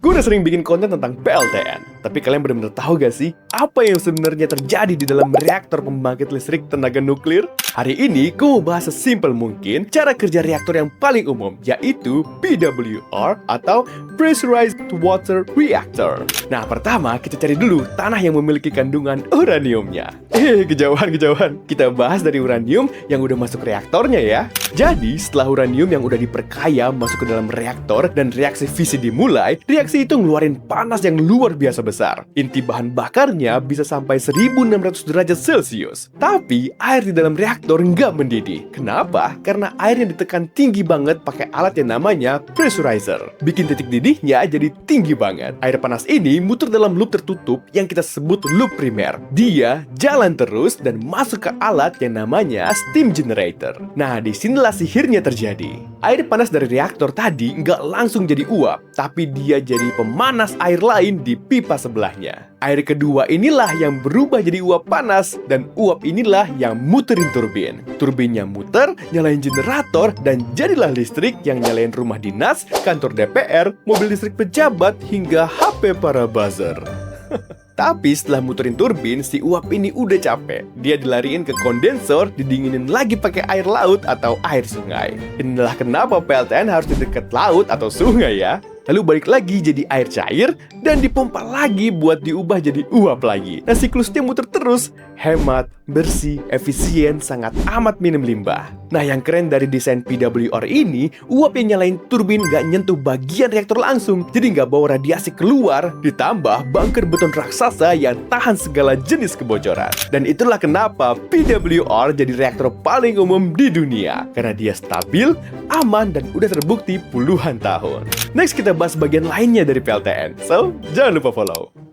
Gue udah sering bikin konten tentang PLTN, tapi kalian benar-benar tahu gak sih apa yang sebenarnya terjadi di dalam reaktor pembangkit listrik tenaga nuklir? Hari ini gue mau bahas sesimpel mungkin cara kerja reaktor yang paling umum, yaitu PWR atau Pressurized Water Reactor. Nah, pertama kita cari dulu tanah yang memiliki kandungan uraniumnya. Kejauhan. Kita bahas dari uranium yang udah masuk reaktornya ya. Jadi, setelah uranium yang udah diperkaya masuk ke dalam reaktor dan reaksi fisi dimulai, reaksi itu ngeluarin panas yang luar biasa besar. Inti bahan bakarnya bisa sampai 1600 derajat Celcius. Tapi, air di dalam reaktor nggak mendidih. Kenapa? Karena air yang ditekan tinggi banget pakai alat yang namanya pressurizer. Bikin titik didihnya jadi tinggi banget. Air panas ini muter dalam loop tertutup yang kita sebut loop primer. Dia jalan terus dan masuk ke alat yang namanya steam generator. Nah, disinilah sihirnya terjadi. Air panas dari reaktor tadi nggak langsung jadi uap, tapi dia jadi pemanas air lain di pipa sebelahnya. Air kedua inilah yang berubah jadi uap panas, dan uap inilah yang muterin turbin. Turbinnya muter, nyalain generator, dan jadilah listrik yang nyalain rumah dinas, kantor DPR, mobil listrik pejabat, hingga HP para buzzer. Tapi setelah muterin turbin, si uap ini udah capek. Dia dilariin ke kondensor, didinginin lagi pakai air laut atau air sungai. Inilah kenapa PLTN harus di dekat laut atau sungai ya. Lalu balik lagi jadi air cair dan dipompa lagi buat diubah jadi uap lagi. Nah, siklusnya muter terus. Hemat, bersih, efisien, sangat amat minim limbah. Nah, yang keren dari desain PWR ini, uap yang nyalain turbin nggak nyentuh bagian reaktor langsung. Jadi nggak bawa radiasi keluar, ditambah bunker beton raksasa yang tahan segala jenis kebocoran. Dan itulah kenapa PWR jadi reaktor paling umum di dunia. Karena dia stabil, aman, dan udah terbukti puluhan tahun. Next kita bahas bagian lainnya dari PLTN. So, jangan lupa follow.